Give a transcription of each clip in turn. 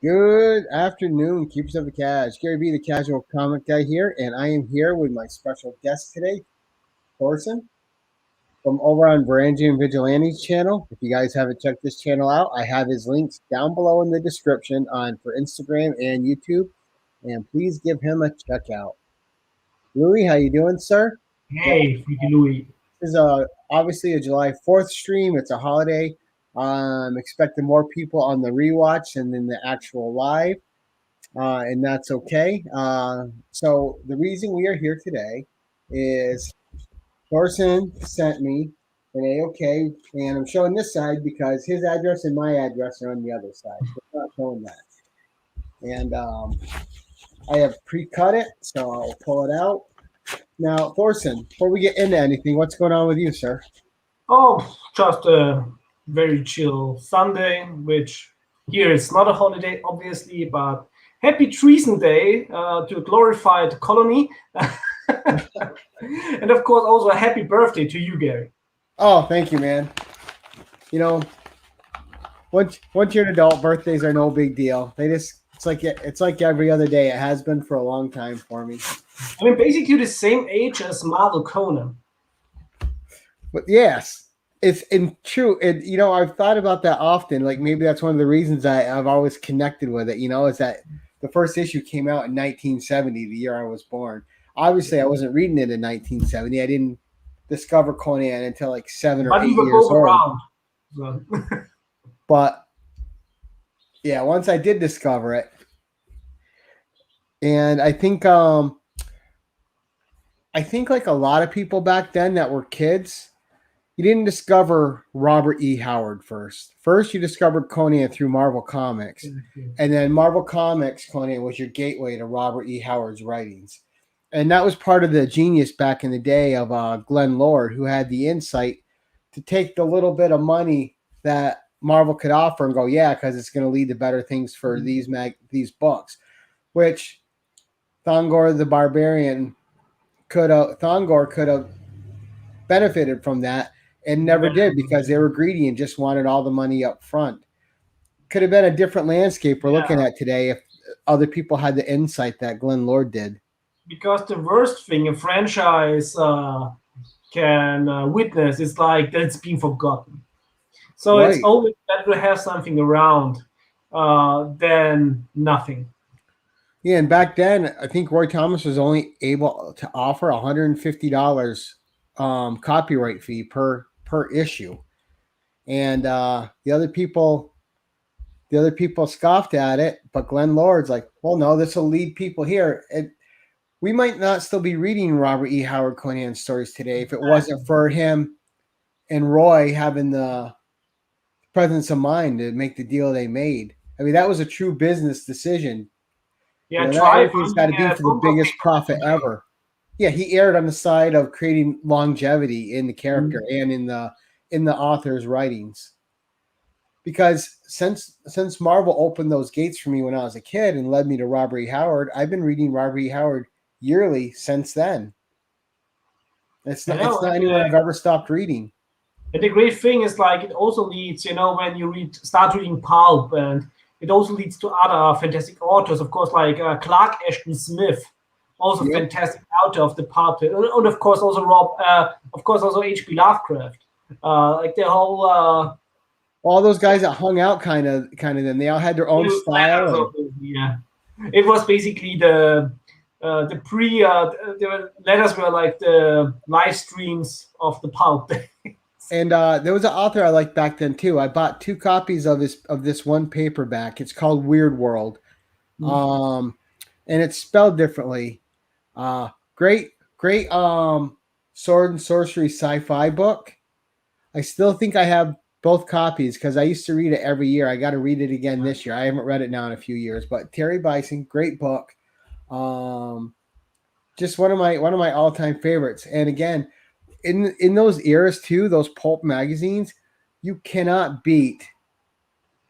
Good afternoon, keepers of the cash. Gary B, the casual comic guy here, and I am here with my special guest today, Thorsten, from over on Varangian Vigilante's channel. If you guys haven't checked this channel out, I have his links down below in the description for Instagram and YouTube, and please give him a check out. Louis, how you doing, sir? Hey, Freaky Louis. This is obviously a July 4th stream. It's a holiday. I'm expecting more people on the rewatch than in the actual live. And that's okay. So the reason we are here today is Thorsten sent me an AOK, and I'm showing this side because his address and my address are on the other side. So I'm not showing that. And I have pre-cut it, so I'll pull it out. Now, Thorsten, before we get into anything, what's going on with you, sir? Oh, just a very chill Sunday, which here is not a holiday, obviously, but happy Treason Day to glorify the colony. And of course, also a happy birthday to you, Gary. Oh, thank you, man. You know, once you're an adult, birthdays are no big deal. It's like every other day. It has been for a long time for me. I mean, basically the same age as Marvel Conan. But yes, it's true. And I've thought about that often. Like maybe that's one of the reasons I've always connected with it. Is that the first issue came out in 1970, the year I was born. Obviously, I wasn't reading it in 1970. I didn't discover Conan until like 7 or 8 years old. Around. So. But yeah, once I did discover it, and I think like a lot of people back then that were kids, you didn't discover Robert E. Howard first. First, you discovered Conan through Marvel Comics. And then Marvel Comics, Conan was your gateway to Robert E. Howard's writings. And that was part of the genius back in the day of Glenn Lord, who had the insight to take the little bit of money that Marvel could offer and go, yeah, because it's going to lead to better things for these books, which Thongor the Barbarian could have benefited from that and never did because they were greedy and just wanted all the money up front. Could have been a different landscape we're looking at today if other people had the insight that Glenn Lord did. Because the worst thing a franchise can witness is like that it's been forgotten. So It's always better to have something around than nothing. Yeah, and back then, I think Roy Thomas was only able to offer $150 copyright fee per issue, and the other people scoffed at it. But Glenn Lord's like, well, no, this will lead people here. And we might not still be reading Robert E. Howard Conan stories today if it wasn't for him and Roy having the presence of mind to make the deal they made. I mean, that was a true business decision. Yeah, everything's got to be for the biggest profit ever. Yeah, he erred on the side of creating longevity in the character and in the author's writings. Because since Marvel opened those gates for me when I was a kid and led me to Robert E. Howard, I've been reading Robert E. Howard yearly since then. It's not anyone I've ever stopped reading. And the great thing is, like, it also leads, when you start reading pulp, and it also leads to other fantastic authors, of course, like Clark Ashton Smith, also fantastic author of the pulp, and of course also H.P. Lovecraft, like the whole. All those guys that hung out kind of then they all had their own style. Yeah, it was basically the letters were like the live streams of the pulp. And there was an author I liked back then too. I bought 2 copies of this one paperback. It's called Weird World, and it's spelled differently. Great sword and sorcery sci-fi book. I still think I have both copies because I used to read it every year. I got to read it again this year. I haven't read it now in a few years. But Terry Bison, great book. Just one of my all-time favorites. And again, in those eras too, those pulp magazines, you cannot beat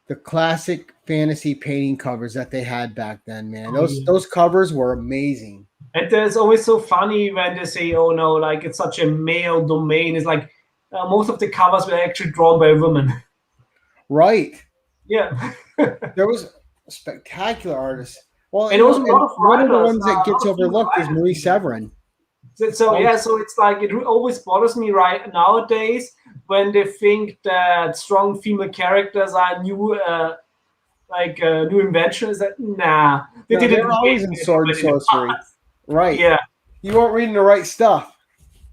the classic fantasy painting covers that they had back then, man. Oh, Those covers were amazing. And it's always so funny when they say, "Oh no, like it's such a male domain." It's like most of the covers were actually drawn by women. Right. Yeah. There was spectacular artists. Well, And also a lot of one of the writers, ones that a lot gets of female overlooked is writers. Marie Severin. So yeah, so it's like it always bothers me right nowadays when they think that strong female characters are new, new inventions. That nah, they No, did it they're always in sword and sorcery. Right. Yeah, You weren't reading the right stuff.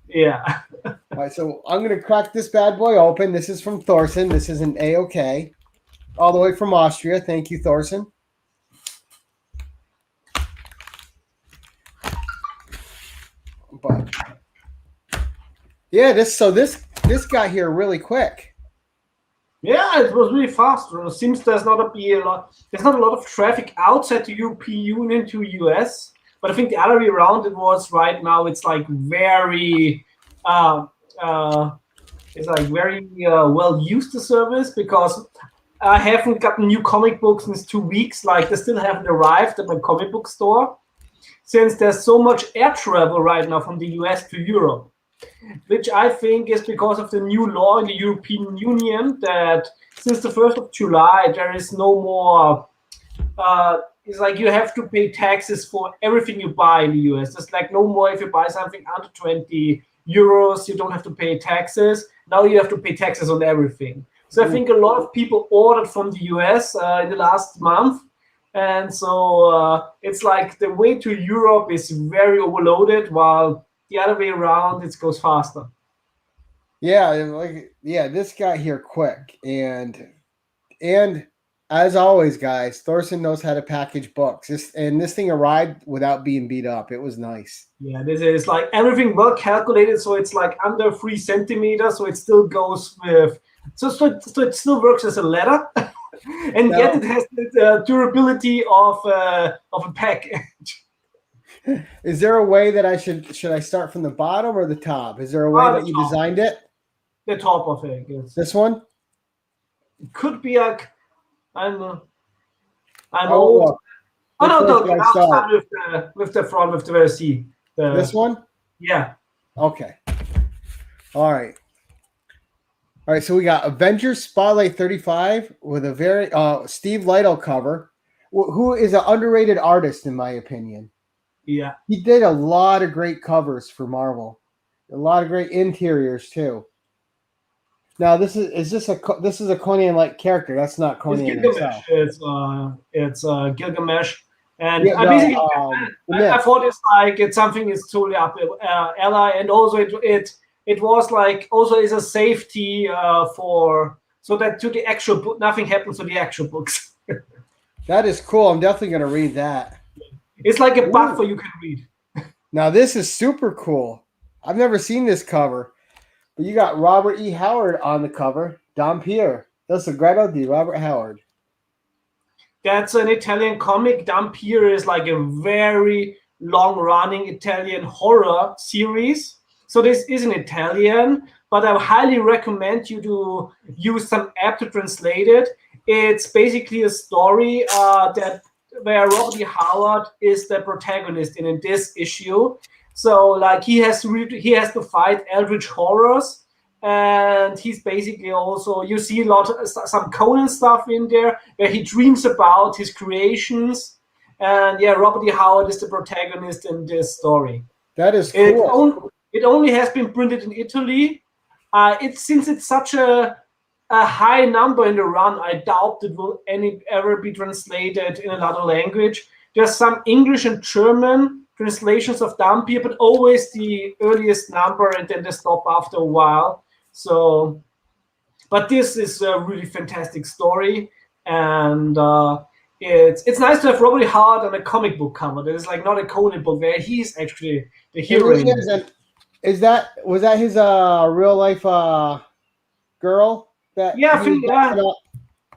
yeah. All right, so I'm going to crack this bad boy open. This is from Thorsten. This is an AOK, all the way from Austria. Thank you, Thorsten. But yeah, this got here really quick. Yeah, it was really fast. It seems there's not a lot of traffic outside the European Union to US, but I think the other way around it was right now. It's like very, well used the service because I haven't gotten new comic books in 2 weeks. Like they still haven't arrived at my comic book store since there's so much air travel right now from the US to Europe, which I think is because of the new law in the European Union that since the 1st of July, there is no more, it's like you have to pay taxes for everything you buy in the US. There's like no more if you buy something under 20 euros, you don't have to pay taxes. Now you have to pay taxes on everything. So I think a lot of people ordered from the US in the last month. And so it's like the way to Europe is very overloaded while the other way around, it goes faster. Yeah, this got here quick, and as always, guys, Thorsten knows how to package books. This thing arrived without being beat up. It was nice. Yeah, this is like everything well calculated, so it's like under 3 centimeters, so it still goes with. So it still works as a letter, and yet it has the durability of a package. Is there a way that should I start from the bottom or the top? Is there a way that you designed it? The top of it. Yes. This one? It could be like I'm old. Oh no! I'll start with the front with the C. This one? Yeah. Okay. All right. All right. So we got Avengers Spotlight 35 with a very Steve Lytle cover, who is an underrated artist in my opinion. Yeah. He did a lot of great covers for Marvel, a lot of great interiors too. Now this is a Conan-like character. That's not Conan himself. It's Gilgamesh, and yeah, I thought it's something is totally up Ella, and also it was like also is a safety for so that to the actual book nothing happens to the actual books. That is cool. I'm definitely going to read that. It's like a buffer you can read. Now this is super cool. I've never seen this cover. But you got Robert E. Howard on the cover. Dampierre. That's a grado di Robert Howard. That's an Italian comic. Dampierre is like a very long-running Italian horror series. So this is an Italian, but I highly recommend you to use some app to translate it. It's basically a story where Robert E. Howard is the protagonist in this issue. So like he has to fight eldritch horrors, and he's basically also you see some Conan stuff in there where he dreams about his creations, and yeah, Robert E. Howard is the protagonist in this story. That is cool. It only has been printed in Italy. Since it's such a high number in the run, I doubt it will ever be translated in another language. There's some English and German translations of Dampierre, but always the earliest number, and then they stop after a while. So, but this is a really fantastic story, and it's nice to have Robert Howard on a comic book cover. That is like not a Conan book where he's actually the hero. Was that his real life girl? I think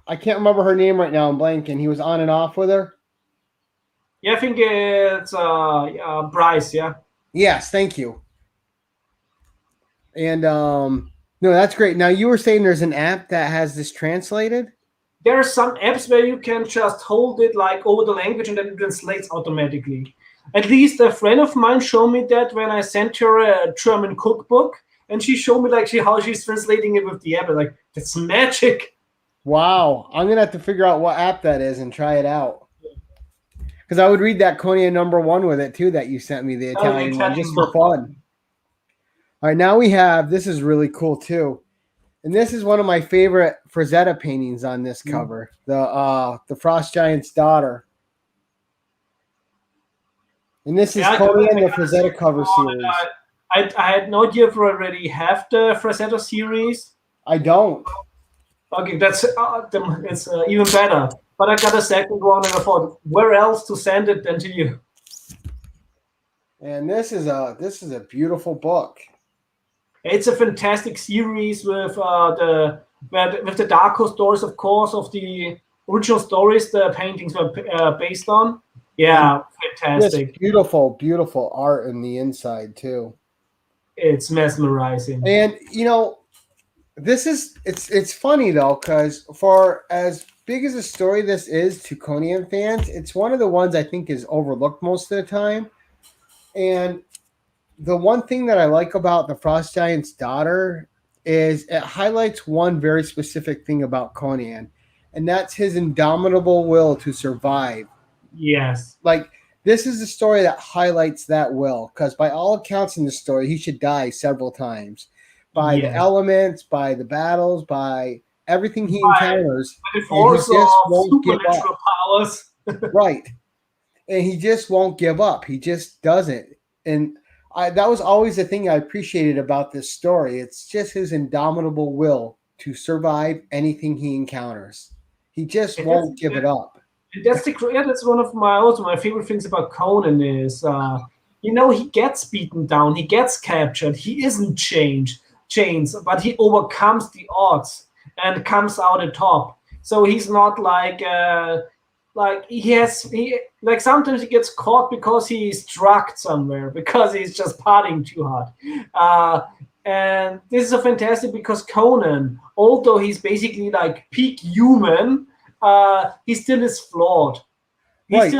I can't remember her name right now. I'm blanking. He was on and off with her. Yeah, I think it's Bryce. Yeah. Yes, thank you. And no, that's great. Now you were saying there's an app that has this translated. there are some apps where you can just hold it like over the language and then it translates automatically. At least a friend of mine showed me that when I sent her a German cookbook, and she showed me like how she's translating it with the app. Like, that's magic. Wow. I'm going to have to figure out what app that is and try it out. Because I would read that Conan #1 with it too that you sent me, the Italian one, just for fun. All right, now we have, this is really cool too. And this is one of my favorite Frazetta paintings on this cover, the Frost Giant's daughter. And this is Conan, the Frazetta cover series. I had no idea if you already have the Frazetta series. I don't. Okay, that's it's even better. But I got a second one, and I thought, where else to send it than to you? And this is a beautiful book. It's a fantastic series with the Darko stories, of course, of the original stories the paintings were based on. Yeah, fantastic. This beautiful, beautiful art in the inside too. It's mesmerizing. And you know, it's funny though, because for as big as a story this is to Conan fans, it's one of the ones I think is overlooked most of the time. And the one thing that I like about the Frost Giant's daughter is it highlights one very specific thing about Conan, and that's his indomitable will to survive. Yes. Like, this is the story that highlights that will, because by all accounts in the story, he should die several times. By the elements, by the battles, by everything he encounters. By the force of supernatural powers. Right. And he just won't give up. He just doesn't. And that was always the thing I appreciated about this story. It's just his indomitable will to survive anything he encounters. He just won't give it up. That's one of my favorite things about Conan is, he gets beaten down, he gets captured, he isn't chains, but he overcomes the odds and comes out on top. So he's not like sometimes he gets caught because he's drugged somewhere, because he's just partying too hard. And this is a fantastic because Conan, although he's basically like peak human, he still is flawed. He's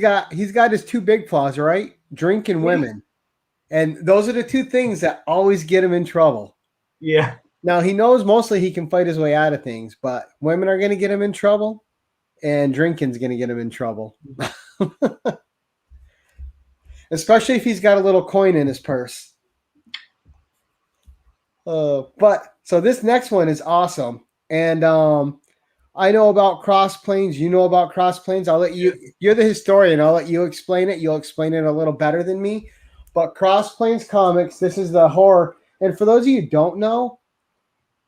got his two big flaws, right? Drink and women. And those are the two things that always get him in trouble. Yeah. Now, he knows mostly he can fight his way out of things, but women are going to get him in trouble, and drinking's going to get him in trouble. Especially if he's got a little coin in his purse. But so this next one is awesome. And I know about cross planes. You know about cross planes. I'll let you, you're the historian. I'll let you explain it. You'll explain it a little better than me. But Cross Planes Comics, this is the horror. And for those of you who don't know,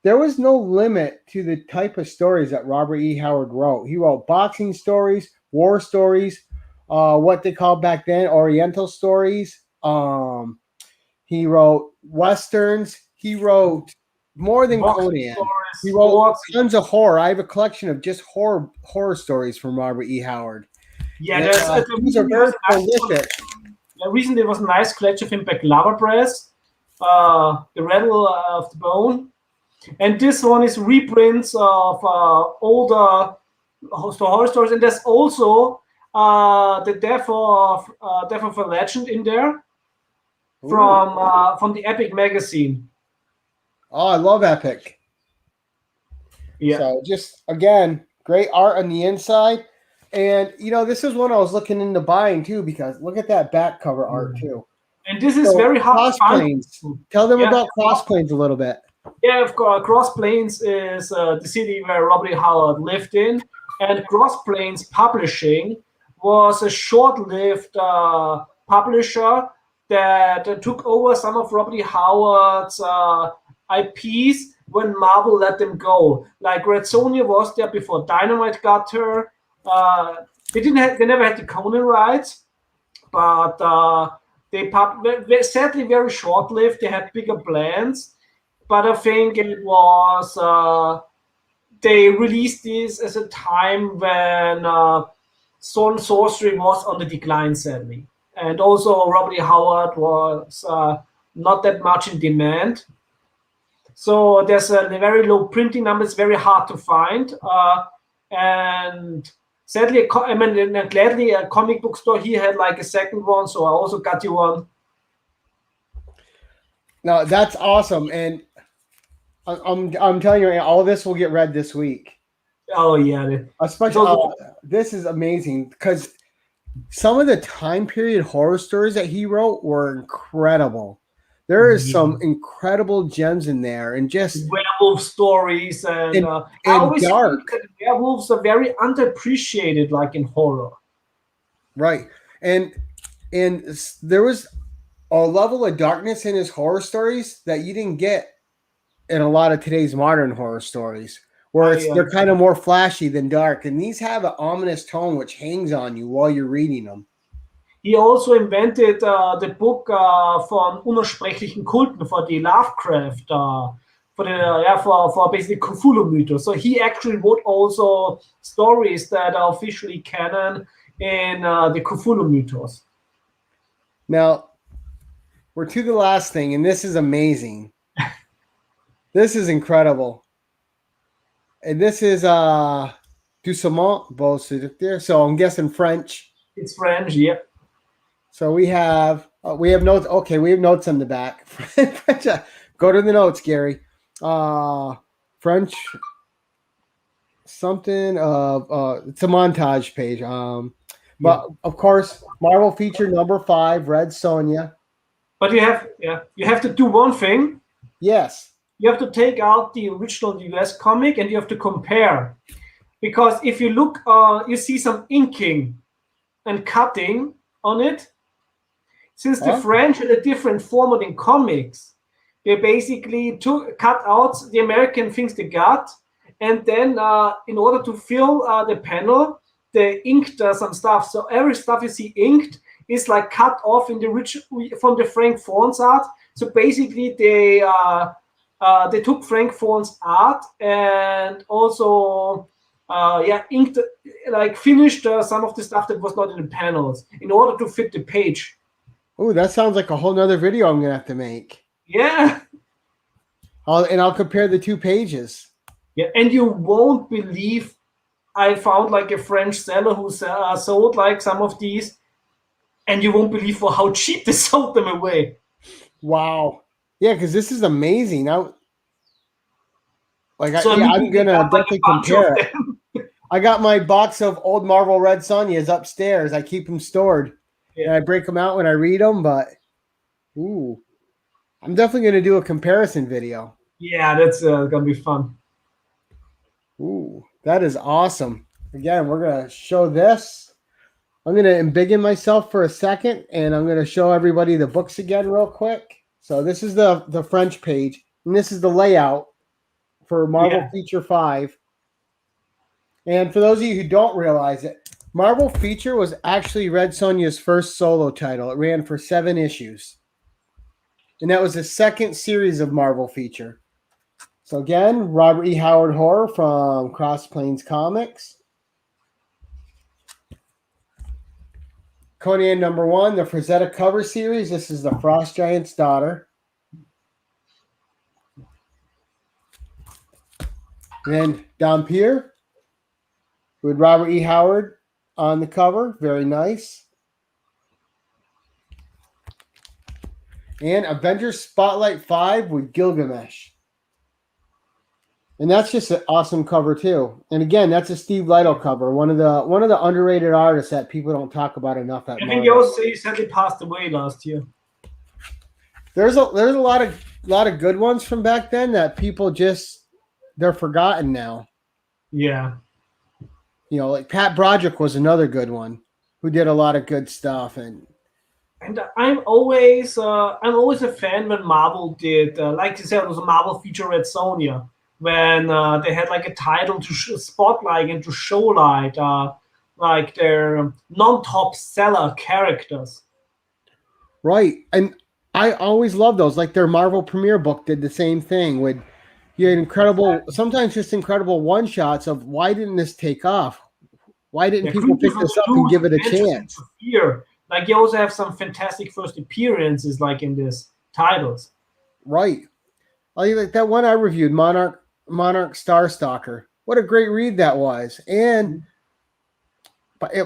there was no limit to the type of stories that Robert E. Howard wrote. He wrote boxing stories, war stories, what they called back then Oriental stories. He wrote Westerns. He wrote more than Conan. He wrote tons of horror. I have a collection of just horror stories from Robert E. Howard. Yeah, these are very prolific. Recently, there was a nice collection of him by Glover Press, The Rattle of the Bone. And this one is reprints of older horror stories. And there's also the Death of a Legend in there from the Epic magazine. Oh, I love Epic. Yeah. So just, again, great art on the inside. And, this is one I was looking into buying, too, because look at that back cover art, too. And this is very hard to find. Tell them about Cross Planes a little bit. Yeah, of course. Cross Planes is the city where Robert E. Howard lived in. And Cross Planes Publishing was a short-lived publisher that took over some of Robert E. Howard's IPs when Marvel let them go. Like Red Sonja was there before Dynamite got her. They never had the Conan rights, but they sadly very short-lived. They had bigger plans, but I think it was they released this as a time when sword and sorcery was on the decline, sadly, and also Robert E. Howard was not that much in demand. So there's a very low printing number. It's very hard to find. And sadly, gladly, a comic book store here had like a second one, so I also got you one. No, that's awesome, and I'm telling you, all this will get read this week. Oh yeah, especially this is amazing because some of the time period horror stories that he wrote were incredible. There is some incredible gems in there, and just werewolf stories, and I always dark. think that werewolves are very underappreciated, like in horror. Right, and there was a level of darkness in his horror stories that you didn't get in a lot of today's modern horror stories, where they're kind of more flashy than dark, and these have an ominous tone which hangs on you while you're reading them. He also invented the book von unersprechlichen Kulten for the Lovecraft, for basically Cthulhu mythos. So he actually wrote also stories that are officially canon in the Cthulhu mythos. Now, we're to the last thing, and this is amazing. This is incredible. And this is Doucement Beau Seducteur. So I'm guessing French. It's French, yeah. So we have notes. Okay, we have notes on the back. French, go to the notes, Gary. French something of it's a montage page. But of course, Marvel feature number 5, Red Sonja. But you have to do one thing. Yes. You have to take out the original US comic and you have to compare. Because if you look, you see some inking and cutting on it. Since the French had a different format in comics, they basically cut out the American things they got, and then in order to fill the panel, they inked some stuff. So every stuff you see inked is like cut off in the from the Frank Fons art. So basically, they took Frank Fons art and also inked, like finished some of the stuff that was not in the panels in order to fit the page. Oh, that sounds like a whole nother video I'm gonna have to make. Yeah. I'll compare the 2 pages. Yeah, and you won't believe I found like a French seller who sold like some of these, and you won't believe for how cheap they sold them away. Wow. Yeah, because this is amazing. I'm gonna definitely compare it. I got my box of old Marvel Red Sonjas upstairs. I keep them stored. Yeah. And I break them out when I read them, but I'm definitely going to do a comparison video. Yeah, that's going to be fun. Ooh, that is awesome. Again, we're going to show this. I'm going to embiggen myself for a second, and I'm going to show everybody the books again real quick. So this is the French page, and this is the layout for Marvel Feature 5. And for those of you who don't realize it, Marvel Feature was actually Red Sonja's first solo title. It ran for 7 issues. And that was the second series of Marvel Feature. So again, Robert E. Howard Horror from Cross Plains Comics. Conan number 1, the Frazetta cover series. This is the Frost Giant's daughter. And then Dampierre with Robert E. Howard on the cover. Very nice. And Avengers Spotlight 5 with Gilgamesh. And that's just an awesome cover too. And again, that's a Steve Lytle cover, one of the underrated artists that people don't talk about enough. I think you also he sadly passed away last year. There's a lot of good ones from back then that people they're forgotten now. Yeah. You know, like Pat Broderick was another good one who did a lot of good stuff. And I'm always a fan when Marvel did, like you said, it was a Marvel feature Red Sonja, when they had like a title to spotlight and to showlight like their non-top seller characters. Right. And I always love those. Like their Marvel premiere book did the same thing with you had sometimes just incredible one-shots of why didn't this take off? Why didn't people pick this up and give it a chance? Like you also have some fantastic first appearances like in these titles. Right. Like that one I reviewed, Monarch Star Stalker. What a great read that was, and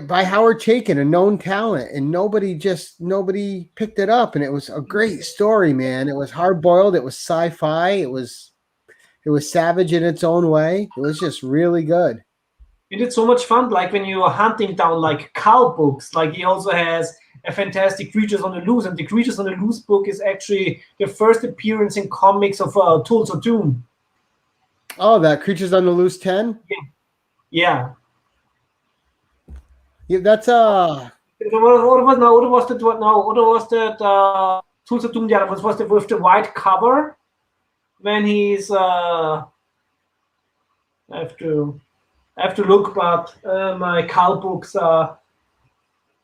by Howard Chaykin, a known talent, and nobody picked it up, and it was a great story, man. It was hard boiled, it was sci-fi, it was savage in its own way. It was just really good. It is so much fun, like when you are hunting down like Carl books. Like he also has a fantastic Creatures on the Loose, and the Creatures on the Loose book is actually the first appearance in comics of Tools of Doom. Oh, that Creatures on the Loose 10? Yeah. Yeah, that's What was that? Tools of Doom? Yeah, was with the white cover when he's I have to look, but my Carl books are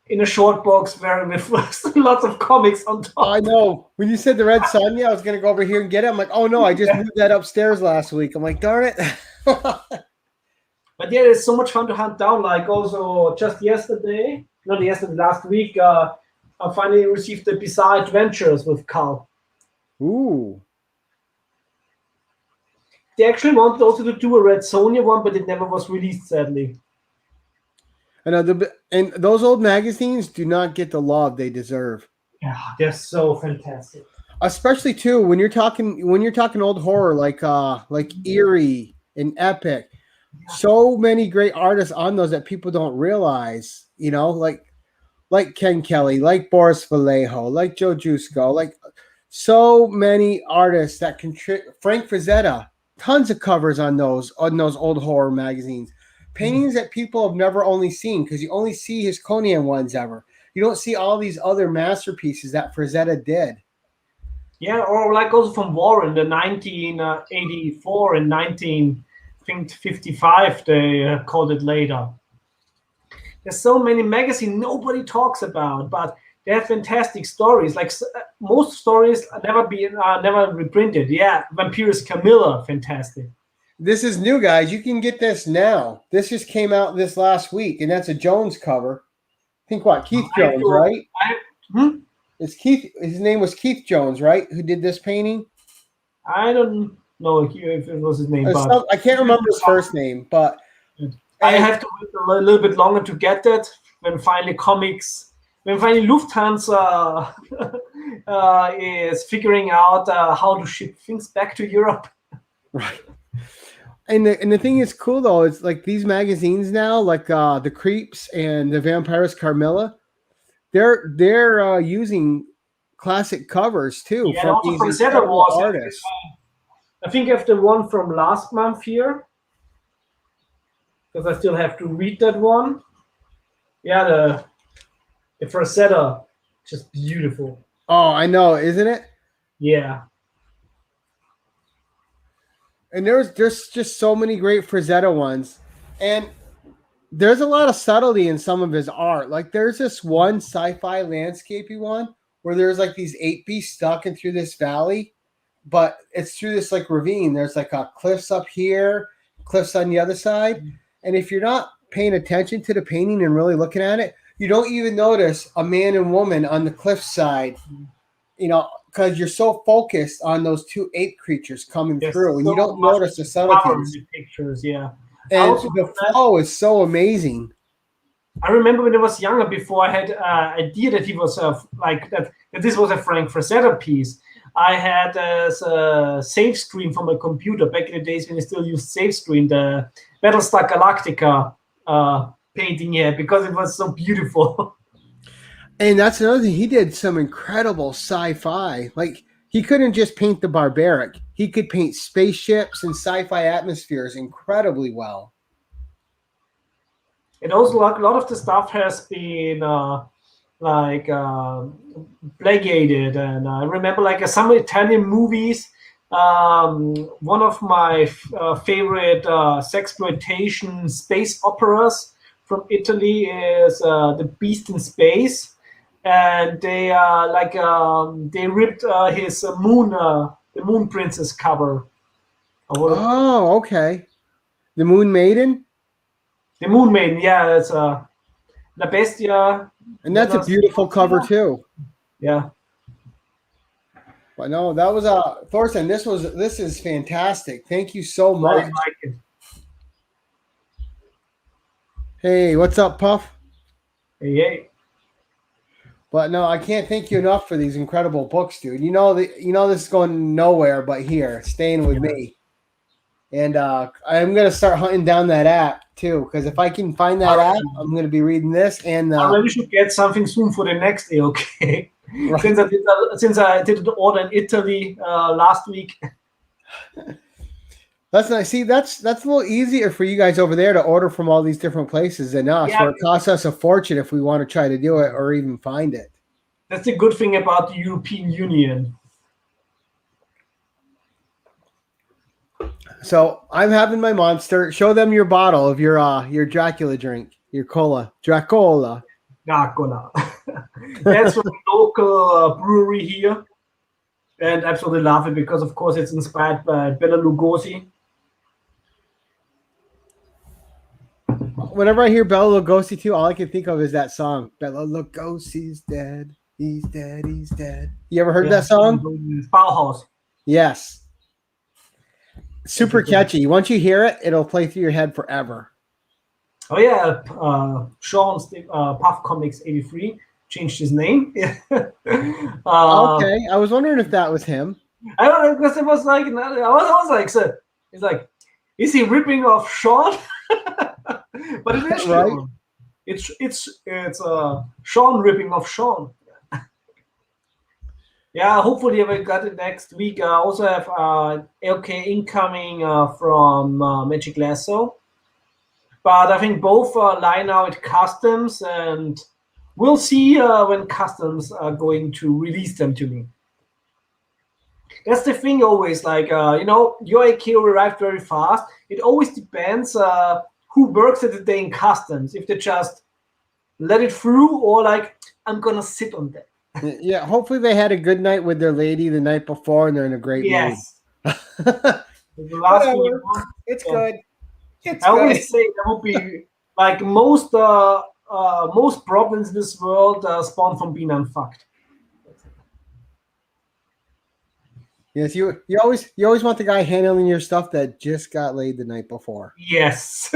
in a short box with lots of comics on top. I know. When you said the Red Sonja, I was going to go over here and get it. I'm like, oh no, I just moved that upstairs last week. I'm like, darn it. But yeah, it's so much fun to hunt down. Like also just last week, I finally received the Bizarre Adventures with Carl. Ooh. They actually wanted also to do a Red Sonja one, but it never was released, sadly. I know, and those old magazines do not get the love they deserve. Yeah, they're so fantastic. Especially too when you're talking old horror like Eerie and Epic. So many great artists on those that people don't realize, like Ken Kelly, like Boris Vallejo, like Joe Jusko, like so many artists that contribute. Frank Frazetta, tons of covers on those old horror magazines. Paintings that people have never only seen because you only see his Conan ones ever. You don't see all these other masterpieces that Frazetta did. Yeah, or like also from Warren, the 1984 and 1955, they called it later. There's so many magazines nobody talks about, but they have fantastic stories. Like most stories never reprinted. Yeah, Vampirus Camilla, fantastic. This is new, guys. You can get this now. This just came out this last week, and that's a Jones cover. I think Keith Jones, right? It's Keith. His name was Keith Jones, right? Who did this painting? I don't know if it was his name. I can't remember his first name, but I have to wait a little bit longer to get that. When finally Lufthansa is figuring out how to ship things back to Europe. Right. And the thing is cool though, it's like these magazines now, like the Creeps and the Vampirus Carmilla, they're using classic covers too from these incredible artists. I think I have the one from last month here because I still have to read that one. Yeah, the Frazetta, just beautiful. Oh, I know, isn't it? Yeah. And there's just so many great Frazetta ones. And there's a lot of subtlety in some of his art. Like there's this one sci-fi landscapey one where there's like these 8 beasts stuck in through this valley, but it's through this like ravine. There's like cliffs up here, cliffs on the other side. And if you're not paying attention to the painting and really looking at it, you don't even notice a man and woman on the cliff side, because you're so focused on those 2 ape creatures coming through, and you don't notice the subtleties. Pictures, yeah. And the flow is so amazing. I remember when I was younger, before I had an idea that he was that this was a Frank Frazetta piece. I had a save screen from a computer back in the days when I still used save screen, the Battlestar Galactica painting here, because it was so beautiful. And that's another thing. He did some incredible sci-fi. Like he couldn't just paint the barbaric. He could paint spaceships and sci-fi atmospheres incredibly well. And also, like, a lot of the stuff has been plagiated. And I remember like some Italian movies. One of my favorite sexploitation space operas from Italy is The Beast in Space. And they they ripped his the Moon Princess cover. Oh, okay. The Moon Maiden. The Moon Maiden, yeah, it's La Bestia. And that's a beautiful cover too. Yeah. But no, that was Thorsten. This is fantastic. Thank you so much. Like it. Hey, what's up, Puff? Hey. But no, I can't thank you enough for these incredible books, dude. You know this is going nowhere but here, staying with me. And I'm gonna start hunting down that app too, because if I can find that app, I'm gonna be reading this. And I really should get something soon for the next AOK. Right. Since I did the order in Italy last week. That's nice. See, that's a little easier for you guys over there to order from all these different places than us, where it costs us a fortune if we want to try to do it or even find it. That's the good thing about the European Union. So I'm having my monster. Show them your bottle of your Dracula drink, your cola, Dracola. Dracula. That's from a local brewery here, and absolutely love it because, of course, it's inspired by Bela Lugosi. Whenever I hear Bela Lugosi too, all I can think of is that song. Bela Lugosi's dead. He's dead. He's dead. You ever heard that song? Bauhaus. Yes. Super catchy. Once you hear it, it'll play through your head forever. Oh yeah, Sean's Puff Comics 83 changed his name. Okay, I was wondering if that was him. I don't know, because it was like, I was like, so it's like, is he ripping off Sean? But it is right. Sean. It's Sean ripping off Sean. Yeah, hopefully I got it next week. I also have AOK incoming from Magic Lasso. But I think both lie now at customs, and we'll see when customs are going to release them to me. That's the thing always, like, your AK will arrive very fast. It always depends who works at the day in customs. If they just let it through, or like, I'm going to sit on that. Yeah, hopefully they had a good night with their lady the night before and they're in a great mood. The last thing you want, it's good. I always say there will be like most problems in this world spawn from being unfucked. Yes, you always want the guy handling your stuff that just got laid the night before. Yes.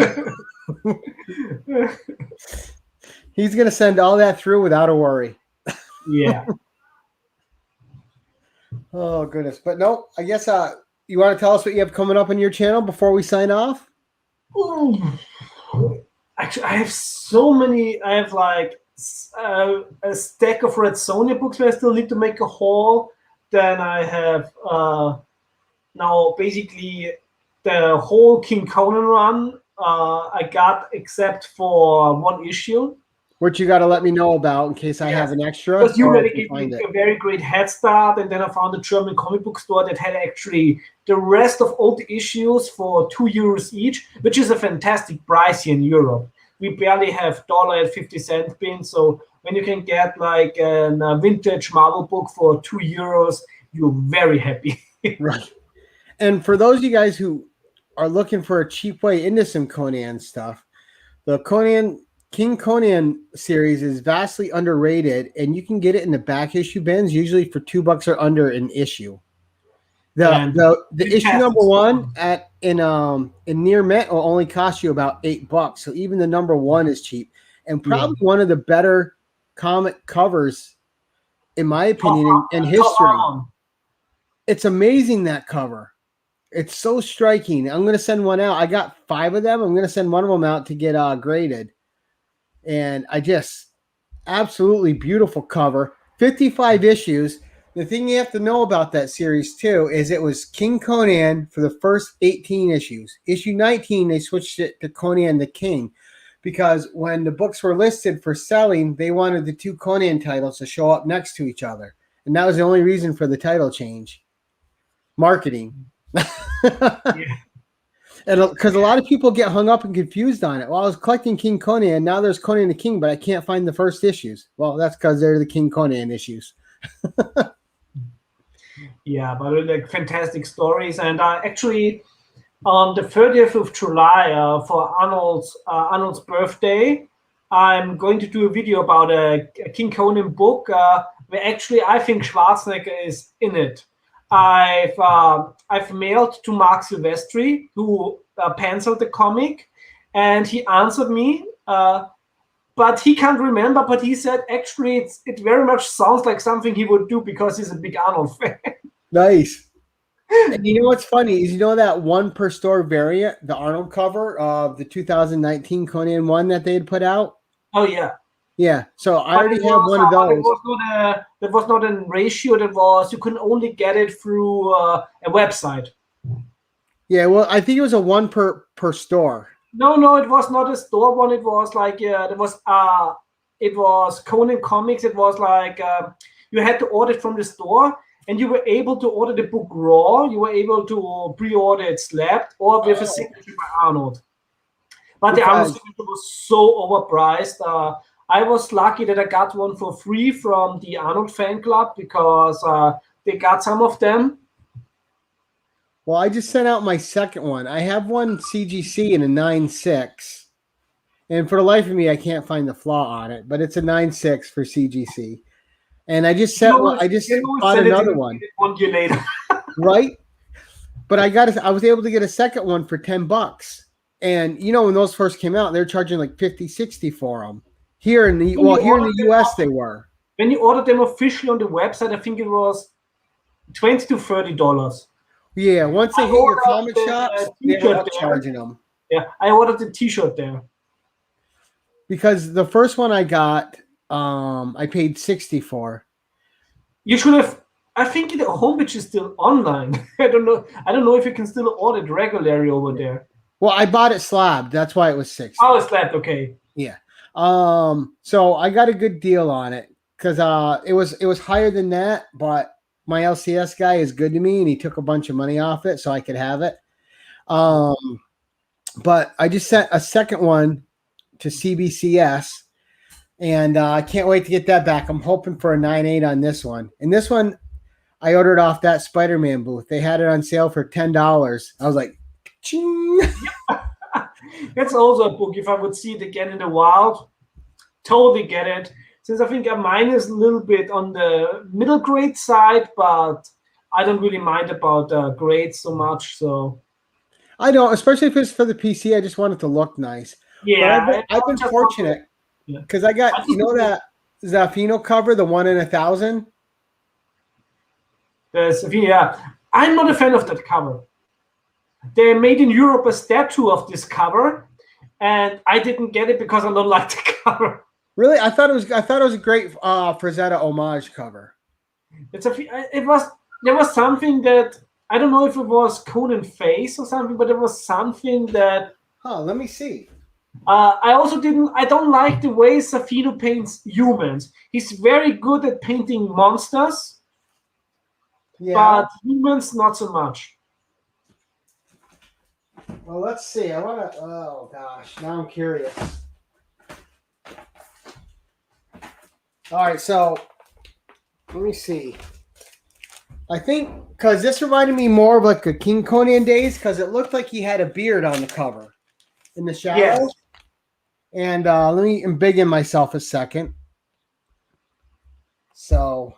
He's gonna send all that through without a worry. Yeah. Oh goodness, but no, I guess you want to tell us what you have coming up on your channel before we sign off? Ooh. Actually, I have so many. I have like a stack of Red Sonja books where I still need to make a haul. Then I have now basically the whole King Conan run I got except for one issue. Which you got to let me know about in case I have an extra. Because you really gave me a very great head start, and then I found a German comic book store that had actually the rest of all the issues for €2 each, which is a fantastic price here in Europe. We barely have $1.50 bin, so when you can get like a vintage Marvel book for €2, you're very happy. Right. And for those of you guys who are looking for a cheap way into some Conan stuff, the King Conan series is vastly underrated, and you can get it in the back issue bins, usually for $2 or under an issue. The issue number one in near mint will only cost you about $8. So even the number one is cheap, and probably one of the better comic covers, in my opinion, in history. It's amazing, that cover. It's so striking. I'm going to send one out. I got 5 of them. I'm going to send one of them out to get graded. And I just absolutely beautiful cover. 55 issues. The thing you have to know about that series too is it was King Conan for the first 18 issues. Issue 19, they switched it to Conan the King, because when the books were listed for selling, they wanted the 2 Conan titles to show up next to each other. And that was the only reason for the title change. Marketing. Yeah. And because a lot of people get hung up and confused on it. Well, I was collecting King Conan, now there's Conan the King, but I can't find the first issues. Well, that's because they're the King Conan issues. Yeah, but like fantastic stories. And actually, on the 30th of July for Arnold's birthday, I'm going to do a video about a King Conan book. where actually I think Schwarzenegger is in it. I've mailed to Mark Silvestri, who penciled the comic, and he answered me. But he can't remember. But he said actually it very much sounds like something he would do because he's a big Arnold fan. Nice. And you know what's funny is that one per store variant, the Arnold cover of the 2019 Conan one that they had put out. Oh yeah. Yeah. So I already have one of those. That was not a ratio. That was you could only get it through a website. Yeah. Well, I think it was a one per store. No, it was not a store one. It was like it was Conan Comics. It was like you had to order it from the store, and you were able to order the book raw. You were able to pre-order it slabbed or with a signature by Arnold. But the Arnold signature was so overpriced. I was lucky that I got one for free from the Arnold fan club because they got some of them. Well, I just sent out my second one. I have one CGC in a 9.6. And for the life of me, I can't find the flaw on it, but it's a 9.6 for CGC. And I just sent one. I just bought another one. 1 year later. Right? But I was able to get a second one for $10. And when those first came out, they were charging like 50, 60 for them. Here in the US they were. When you ordered them officially on the website, I think it was $20 to $30. Yeah, once they hit your comic shops, they're charging them. Yeah, I ordered the T-shirt there. Because the first one I got, I paid 60 for. You should have. I think the homepage is still online. I don't know if you can still order it regularly over there. Well, I bought it slabbed. That's why it was 60. Oh, it's slabbed. Okay. Yeah. So I got a good deal on it because it was higher than that, but my LCS guy is good to me, and he took a bunch of money off it so I could have it. But I just sent a second one to CBCS, and I can't wait to get that back. I'm hoping for a 9.8 on this one. And this one, I ordered off that Spider-Man booth. They had it on sale for $10. I was like, ching. That's also a book. If I would see it again in the wild, totally get it. Since I think mine is a little bit on the middle grade side, but I don't really mind about grades so much. So I don't, especially if it's for the PC. I just want it to look nice. Yeah, I've been fortunate because I got that Zaffino cover, the 1 in 1,000. Yeah, I'm not a fan of that cover. They made in Europe a statue of this cover, and I didn't get it because I don't like the cover. Really, I thought it was a great Frazetta homage cover. There was something that I don't know if it was Conan face or something, but there was something that. Let me see. I don't like the way Zaffino paints humans. He's very good at painting monsters, but humans not so much. Well, let's see. Oh gosh, now I'm curious. All right, so let me see. I think because this reminded me more of like a King Conan days because it looked like he had a beard on the cover in the shadows. Yes. And let me embiggen myself a second. So,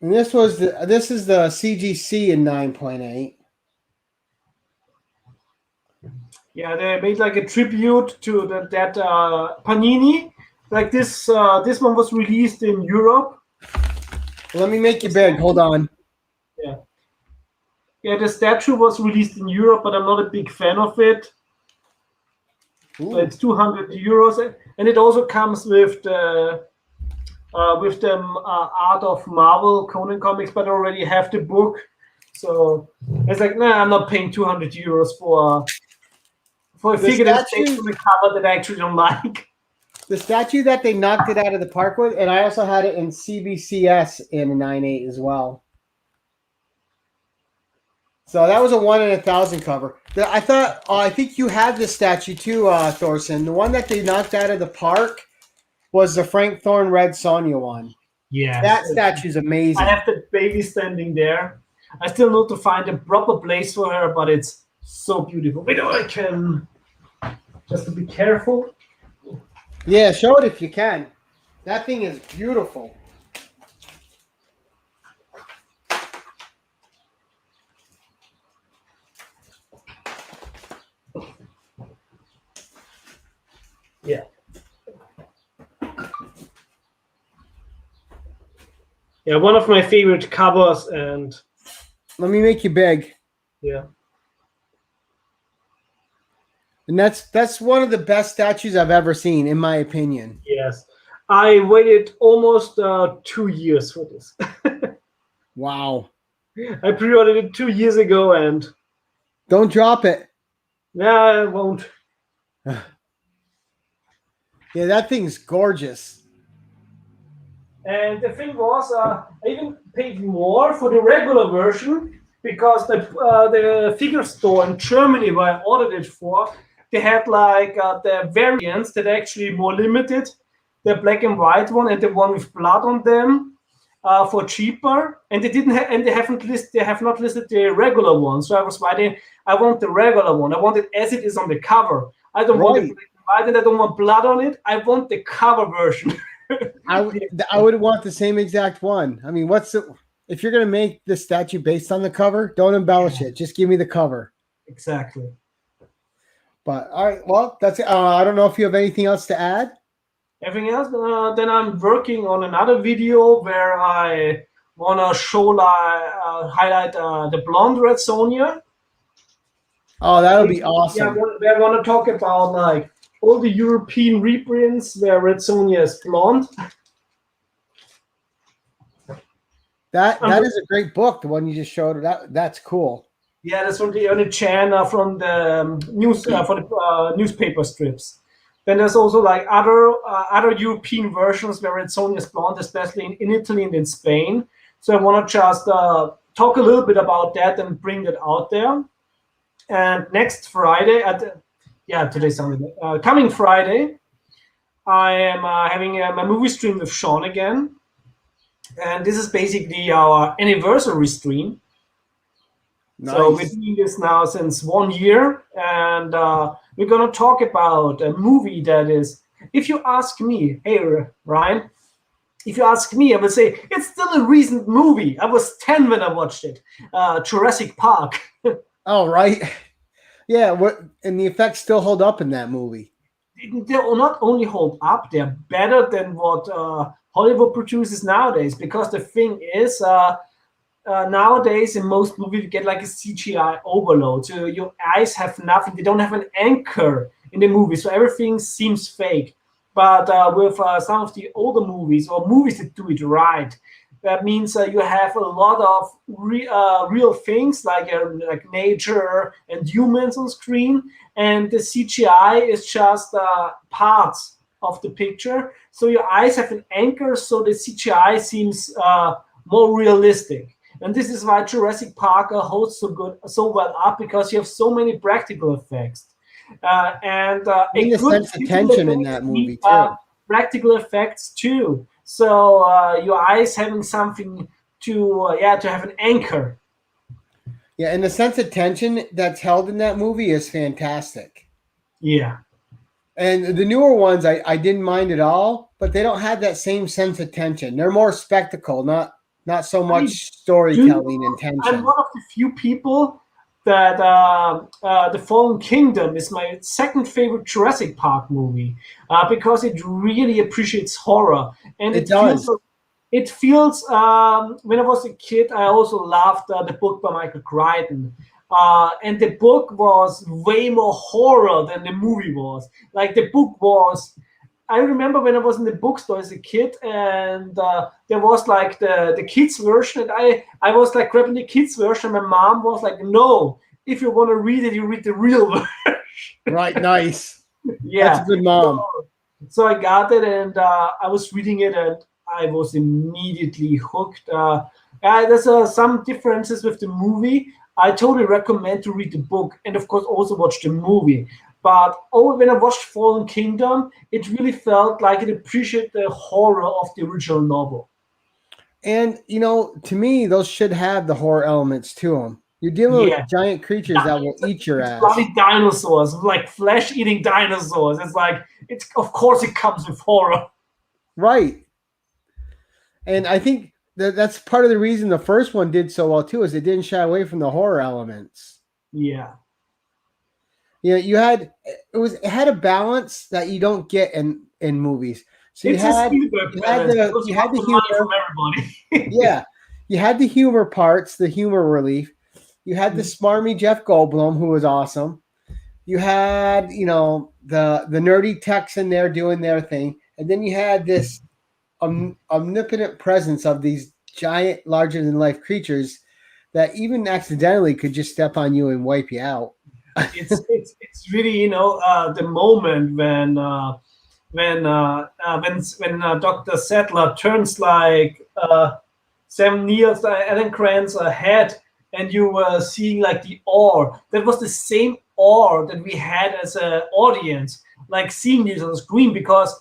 and this is the CGC in 9.8. Yeah, they made like a tribute to that Panini. Like this one was released in Europe. Let me make you big. Hold on. Yeah. Yeah, the statue was released in Europe, but I'm not a big fan of it. So it's €200, and it also comes with the art of Marvel Conan comics, but I already have the book. So it's like, nah, I'm not paying €200 for a figure that's based on the cover that I actually don't like. The statue that they knocked it out of the park with, and I also had it in CBCS in a 9.8 as well. So that was a 1 in 1,000 cover. I think you had this statue too, Thorsten. The one that they knocked out of the park was the Frank Thorne Red Sonja one. Yeah, that statue's amazing. I have the baby standing there. I still need to find a proper place for her, but it's so beautiful. Wait, I can just to be careful. Yeah, show it if you can. That thing is beautiful. Yeah. Yeah, one of my favorite covers, and Let me make you big. yeah. And that's one of the best statues I've ever seen, in my opinion. Yes. I waited almost 2 years for this. Wow. I pre-ordered it 2 years ago, and Don't drop it. yeah, I won't. Yeah, that thing's gorgeous. And the thing was, I even paid more for the regular version because the figure store in Germany where I ordered it for, they had like the variants that are actually more limited, the black and white one and the one with blood on them for cheaper. And they didn't have, and they have not listed the regular one. So I was writing, I want the regular one. I want it as it is on the cover. I don't want it black and white, and I don't want blood on it. I want the cover version. I would want the same exact one. I mean, if you're gonna make the statue based on the cover, don't embellish it. Just give me the cover. Exactly. But all right, well, that's it. I don't know if you have anything else to add. Everything else, then I'm working on another video where I wanna show highlight the blonde Red Sonja. Oh, that would be awesome. Yeah, I want to talk about like all the European reprints where Red Sonja is blonde. That is a great book. The one you just showed. That's cool. Yeah, that's from the only channel from the news for the newspaper strips. Then there's also like other European versions where Red Sonja is blonde, especially in Italy and in Spain. So I want to just talk a little bit about that and bring that out there. And next Friday, today's Sunday. Coming Friday, I am having my movie stream with Sean again, and this is basically our anniversary stream. Nice. So we're doing this now since 1 year, and we're gonna talk about a movie that is. If you ask me, hey Ryan, if you ask me, I would say it's still a recent movie. I was 10 when I watched it. Jurassic Park. Oh, right. Yeah, and the effects still hold up in that movie. They not only hold up, they're better than what Hollywood produces nowadays. Because the thing is, nowadays in most movies you get like a CGI overload. So your eyes have nothing. They don't have an anchor in the movie. So everything seems fake. But with some of the older movies or movies that do it right, that means you have a lot of real things like nature and humans on screen, and the CGI is just parts of the picture. So your eyes have an anchor, so the CGI seems more realistic. And this is why Jurassic Park holds so well up, because you have so many practical effects. And the sense of tension in that movie too. Practical effects too. So your eyes having something to have an anchor. Yeah, and the sense of tension that's held in that movie is fantastic. Yeah. And the newer ones, I didn't mind at all, but they don't have that same sense of tension. They're more spectacle, not so much storytelling and tension. I'm one of the few people that The Fallen Kingdom is my second favorite Jurassic Park movie because it really appreciates horror. And it does. It feels when I was a kid, I also loved the book by Michael Crichton. And the book was way more horror than the movie was. Like the book was, I remember when I was in the bookstore as a kid, and there was like the kids version, and I was like grabbing the kids version. My mom was like, "No, if you want to read it, you read the real version." Right, nice. Yeah, that's a good mom. So I got it, and I was reading it, and I was immediately hooked. There's some differences with the movie. I totally recommend to read the book, and of course also watch the movie. But when I watched Fallen Kingdom, it really felt like it appreciated the horror of the original novel. And, to me, those should have the horror elements to them. You're dealing Yeah. with giant creatures that will eat your It's ass. bloody dinosaurs, like flesh-eating dinosaurs. It's like, it's of course it comes with horror. Right. And I think that's part of the reason the first one did so well too, is it didn't shy away from the horror elements. Yeah. You know, it had a balance that you don't get in movies. So It's a Spielberg balance because you had the money humor from everybody. Yeah. You had the humor parts, the humor relief. You had the smarmy Jeff Goldblum, who was awesome. You had, you know, the nerdy techs in there doing their thing. And then you had this omnipotent presence of these giant, larger than life creatures that even accidentally could just step on you and wipe you out. It's really, you know, the moment when Dr. Sattler turns like Sam Neill's Alan Grant's head, and you were seeing like the awe. That was the same awe that we had as an audience, like seeing this on the screen, because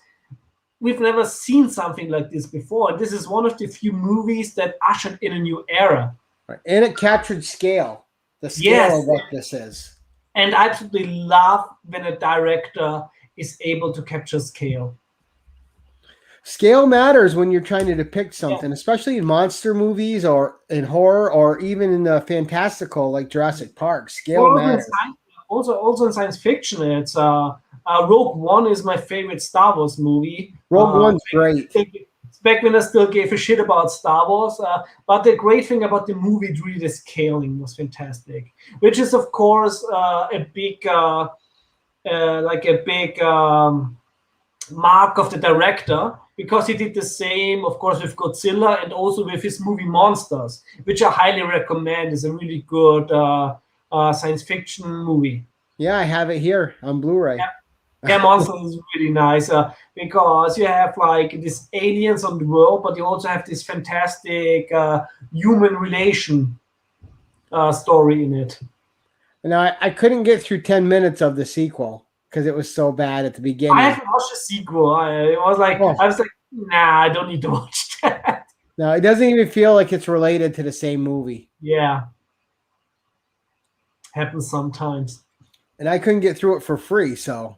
we've never seen something like this before. And this is one of the few movies that ushered in a new era. Right. And it captured scale, the scale of what this is. And I absolutely love when a director is able to capture scale. Scale matters when you're trying to depict something, especially in monster movies or in horror or even in the fantastical like Jurassic Park. Scale matters. Also in science fiction, it's Rogue One is my favorite Star Wars movie. Rogue One's great. Back when I still gave a shit about Star Wars, but the great thing about the movie, really, the scaling was fantastic. Which is, of course, a big mark of the director, because he did the same, of course, with Godzilla and also with his movie Monsters, which I highly recommend. Is a really good science fiction movie. Yeah, I have it here on Blu-ray. Yeah, Monsters is really nice because you have like these aliens on the world, but you also have this fantastic human relation story in it. Now, I couldn't get through 10 minutes of the sequel because it was so bad at the beginning. I haven't watched the sequel. I was like, nah, I don't need to watch that. No, it doesn't even feel like it's related to the same movie. Yeah. Happens sometimes. And I couldn't get through it for free, so.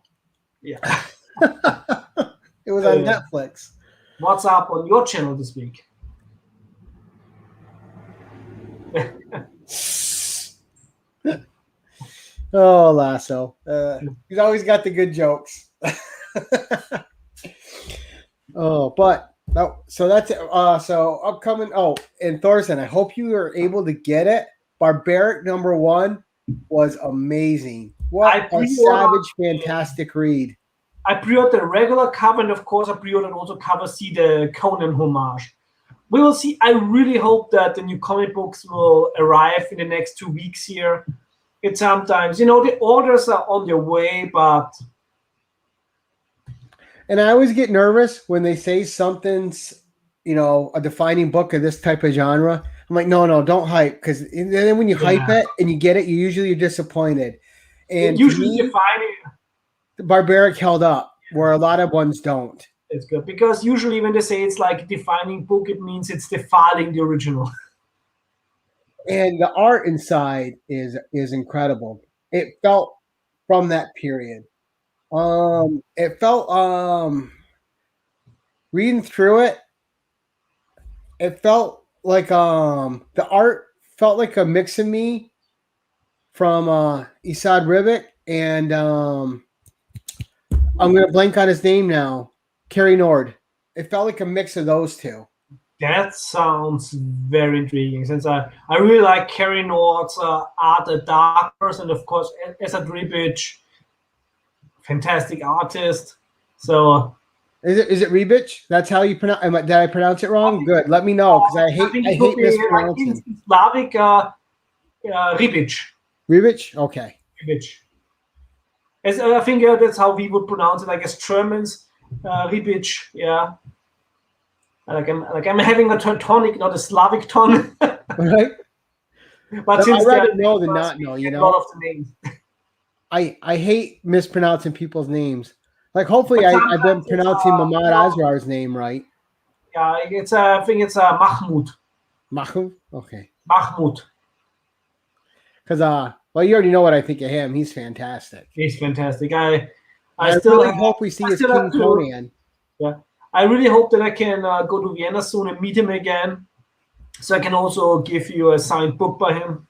Yeah. It was on Netflix. What's up on your channel this week? Oh, Lasso. He's always got the good jokes. Oh, but so that's it. So upcoming. Oh, and Thorsten, I hope you are able to get it. Barbaric #1 was amazing. What a savage, fantastic read. I pre-ordered the regular cover, and of course I pre-ordered also cover C, the Conan homage. We will see. I really hope that the new comic books will arrive in the next 2 weeks here. It's sometimes, you know, the orders are on their way, but... And I always get nervous when they say something's, you know, a defining book of this type of genre. I'm like, no, don't hype, because then when you hype it and you get it, you're disappointed. And usually defining... Barbaric held up, where a lot of ones don't. It's good, because usually when they say it's like a defining book, it means it's defiling the original. And the art inside is incredible. It felt from that period. It felt reading through it. It felt like the art felt like a mix of me from Isad Ribic and I'm gonna blank on his name now. Kerry Nord. It felt like a mix of those two. That sounds very intriguing, since I really like Kerry Nord's art, the Dark Horse, and of course Esad Ribic, fantastic artist. So is it Ribic? That's how you pronounce? Did I pronounce it wrong? Good. Let me know, because I hate mispronouncing. In Slavic, Ribic. Ribic? Okay. Ribic. I think that's how we would pronounce it. I guess Germans, Ribic. Yeah. Like I'm having a Teutonic, not a Slavic tongue. Right. But since I'd rather know than not know. You know. A lot of the names. I hate mispronouncing people's names. Like, hopefully I've been pronouncing Mahmoud Asrar's name right. Yeah, I think it's Mahmoud. Mahmoud? Okay. Mahmoud. Because well, you already know what I think of him. He's fantastic. He's fantastic. I still really hope we see his King Conan. Yeah, I really hope that I can go to Vienna soon and meet him again, so I can also give you a signed book by him.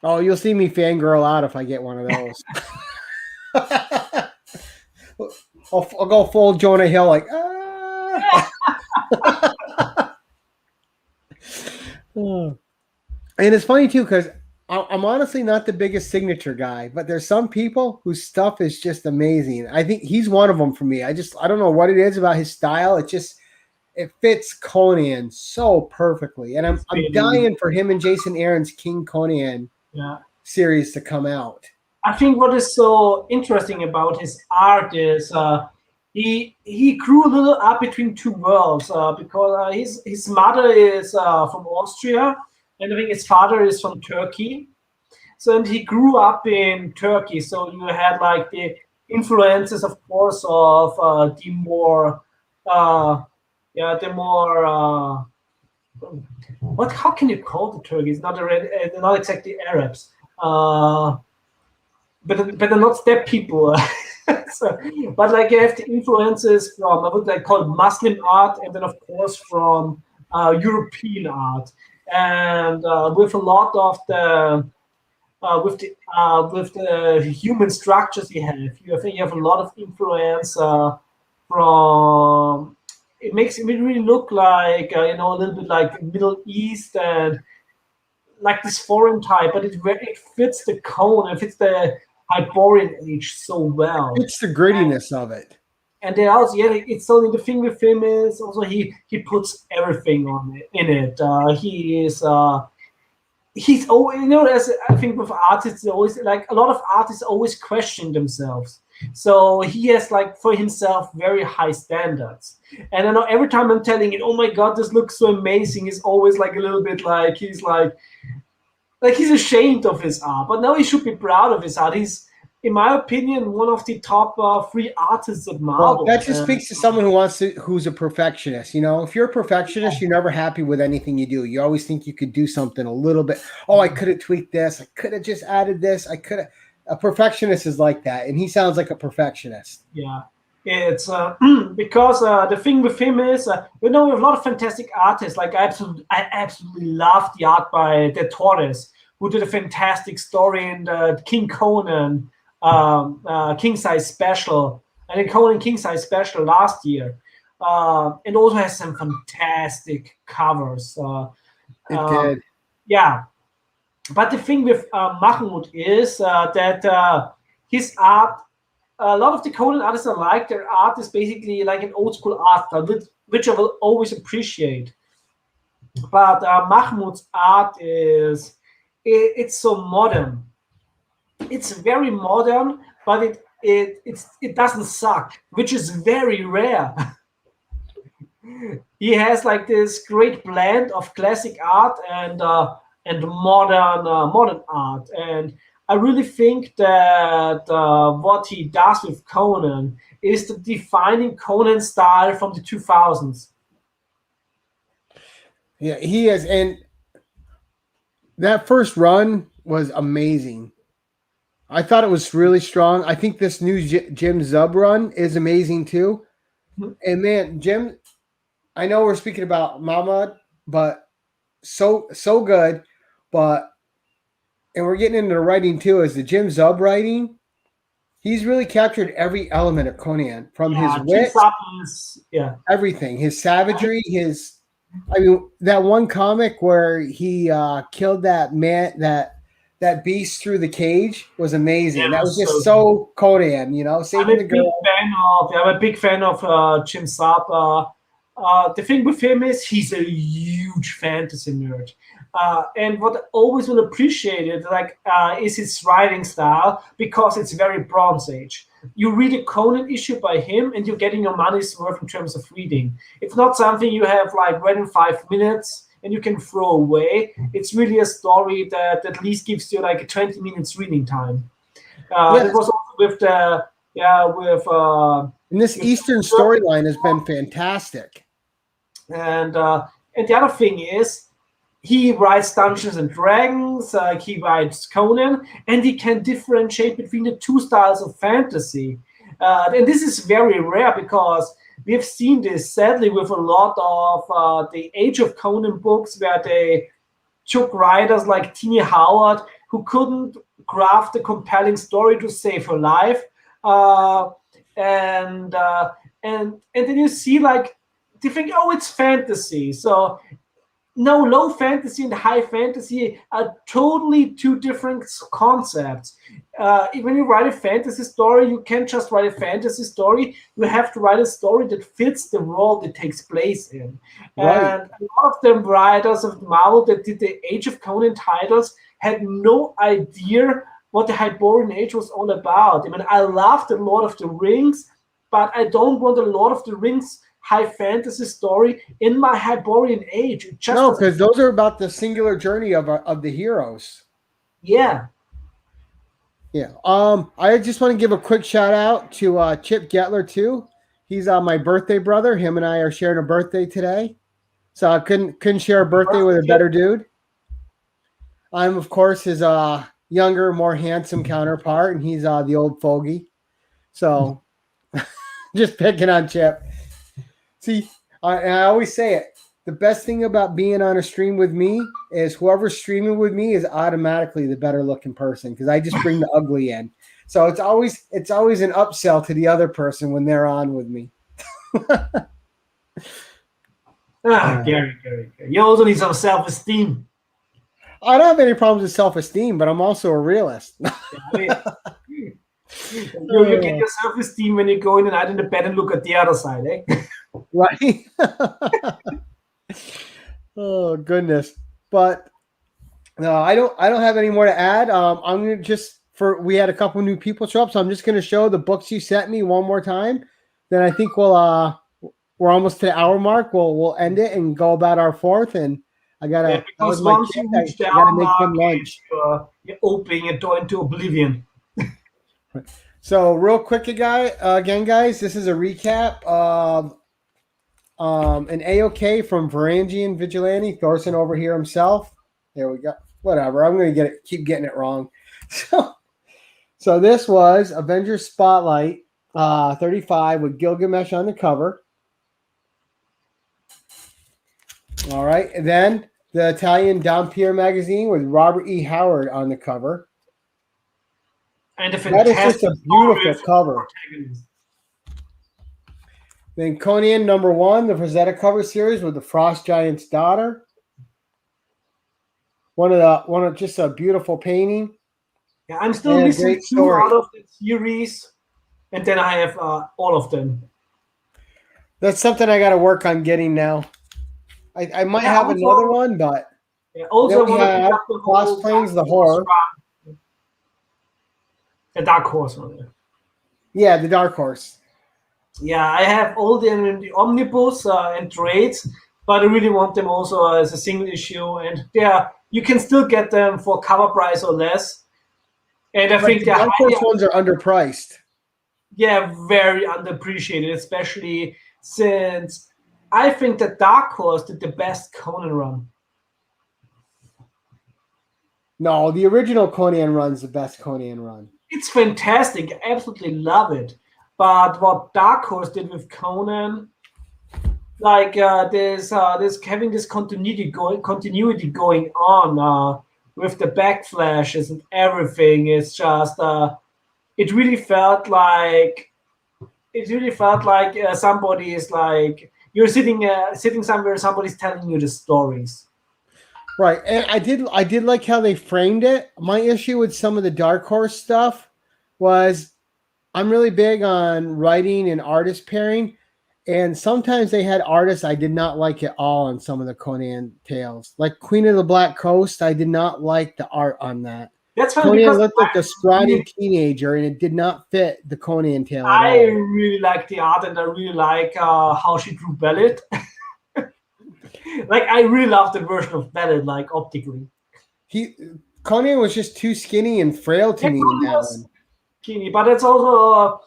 Oh, you'll see me fangirl out if I get one of those. I'll go full Jonah Hill, like, And it's funny too, because I'm honestly not the biggest signature guy, but there's some people whose stuff is just amazing. I think he's one of them for me. I don't know what it is about his style. It fits Conan so perfectly. And I'm dying for him and Jason Aaron's King Conan series to come out. I think what is so interesting about his art is he grew a little up between two worlds because his mother is from Austria, and I think his father is from Turkey. So, and he grew up in Turkey. So you had like the influences, of course, of the more how can you call the Turkeys? Not exactly Arabs. But they're not steppe people. So, but like you have the influences from what they call Muslim art, and then of course from European art, and with a lot of the with the human structures you have a lot of influence from. It makes it really look like a little bit like Middle East and like this foreign type, but it fits the Conan, it fits the Hyborian age so well. It's the grittiness of it. And then also, it's only the thing with him is also he puts everything on it in it. He's always, as I think with artists, always like a lot of artists always question themselves. So he has like for himself very high standards. And I know every time I'm telling it, oh my God, this looks so amazing, he's always like a little bit like he's ashamed of his art, but now he should be proud of his art. He's, in my opinion, one of the top 3 artists at Marvel. Well, that just speaks to someone who's a perfectionist. If you're a perfectionist, you're never happy with anything you do. You always think you could do something a little bit. Oh, I could have tweaked this. I could have just added this. I could have. A perfectionist is like that, and he sounds like a perfectionist. Yeah. It's because the thing with him is, we have a lot of fantastic artists. Like I absolutely love the art by De Torres, who did a fantastic story in the King Conan King Size Special, and the Conan King Size Special last year. It also has some fantastic covers. It did. Yeah. But the thing with Mahmoud is that his art, a lot of the Conan artists are like, their art is basically like an old school art style, which I will always appreciate. But Mahmoud's art it's so modern. It's very modern, but it doesn't suck, which is very rare. He has like this great blend of classic art and modern art, and I really think that what he does with Conan is the defining Conan style from the 2000s. Yeah, he is, and that first run was amazing. I thought it was really strong. I think this new Jim Zub run is amazing too. Mm-hmm. And man, Jim, I know we're speaking about Mahmoud, but so good. And we're getting into the writing too. Is the Jim Zub writing? He's really captured every element of Conan, from his wit, everything, his savagery, that one comic where he killed that man, that beast through the cage was amazing. Yeah, that was just so Conan, saving the girl. I'm a big fan of Jim Zub. The thing with him is he's a huge fantasy nerd. And what I always will appreciate is his writing style, because it's very Bronze Age. You read a Conan issue by him and you're getting your money's worth in terms of reading. It's not something you have like read in 5 minutes and you can throw away. It's really a story that at least gives you like a 20 minutes reading time. It was also with and this Eastern storyline has been fantastic. And the other thing is, he writes Dungeons and Dragons, he writes Conan, and he can differentiate between the two styles of fantasy. And this is very rare because we've seen this sadly with a lot of the Age of Conan books where they took writers like Tini Howard who couldn't craft a compelling story to save her life. And then you see like they think, oh, it's fantasy. So no, low fantasy and high fantasy are totally two different concepts. When you write a fantasy story, you can't just write a fantasy story. You have to write a story that fits the world it takes place in. Right. And a lot of them writers of Marvel that did the Age of Conan titles had no idea what the Hyborian Age was all about. I mean, I loved the Lord of the Rings, but I don't want the Lord of the Rings high fantasy story in my Hyborian Age. No, because those are about the singular journey of the heroes. Yeah. Yeah. I just want to give a quick shout out to Chip Getler too. He's my birthday brother. Him and I are sharing a birthday today, so I couldn't share a birthday with a better dude. I'm of course his younger, more handsome counterpart, and he's the old fogey. So just picking on Chip. See, I always say it. The best thing about being on a stream with me is whoever's streaming with me is automatically the better looking person because I just bring the ugly in. So it's always an upsell to the other person when they're on with me. Gary. You also need some self-esteem. I don't have any problems with self-esteem, but I'm also a realist. You get your self-esteem when you go in and out in the bed and look at the other side, eh? Right. Oh goodness. But no, I don't have any more to add. I'm gonna we had a couple new people show up, so I'm just gonna show the books you sent me one more time. Then I think we're almost to the hour mark. We'll end it and go about our fourth. And I gotta because once you reach the hour mark, you're opening a door into oblivion. So real quick again, guys, this is a recap of an AOK from Varangian Vigilante, Thorsten over here himself. There we go. Whatever. I'm going to keep getting it wrong. So this was Avengers Spotlight 35 with Gilgamesh on the cover. All right. And then the Italian Dampier magazine with Robert E. Howard on the cover. And that is just a beautiful cover. Then Conan #1, the Rosetta cover series with the Frost Giant's daughter. One of just a beautiful painting. Yeah, I'm still missing 2 out of the series, and then I have all of them. That's something I got to work on getting now. I might have another one, but also we have Cross Plains the Horror. The Dark Horse one. Yeah, the Dark Horse. Yeah, I have all them in the omnibus and trades, but I really want them also as a single issue. And you can still get them for cover price or less. And I think the Dark Horse ones are underpriced. Yeah, very underappreciated, especially since I think that Dark Horse did the best Conan run. No, the original Conan run's the best Conan run. It's fantastic. I absolutely love it. But what Dark Horse did with Conan, like there's having this continuity going on with the backflashes and everything. It's just it really felt like somebody is like you're sitting somewhere, somebody's telling you the stories. Right, and I did like how they framed it. My issue with some of the Dark Horse stuff was I'm really big on writing and artist pairing, and sometimes they had artists I did not like at all on some of the Conan tales. Like Queen of the Black Coast, I did not like the art on that. That's funny. Conan looked like a scrawny teenager, and it did not fit the Conan tale at all. I really like the art, and I really like how she drew Bellet. Like I really love the version of Bellet, like optically. Conan was just too skinny and frail to me in that one. Skinny, but it's also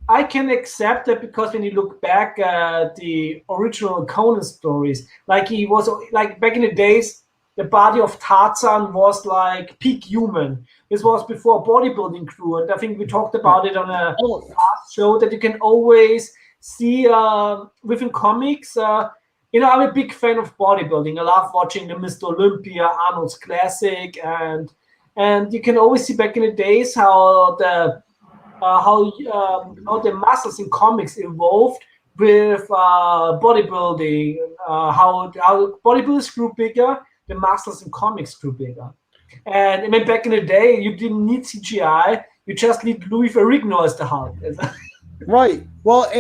I can accept it because when you look back at the original Conan stories, like he was like back in the days, the body of Tarzan was like peak human. This was before bodybuilding crew, and I think we talked about it on a past show that you can always see within comics. I'm a big fan of bodybuilding. I love watching the Mr. Olympia, Arnold's Classic, and you can always see back in the days how the muscles in comics evolved with bodybuilding. How bodybuilders grew bigger, the muscles in comics grew bigger. And I mean, back in the day, you didn't need CGI; you just need Louis Ferrigno as the Hulk. Right. Well,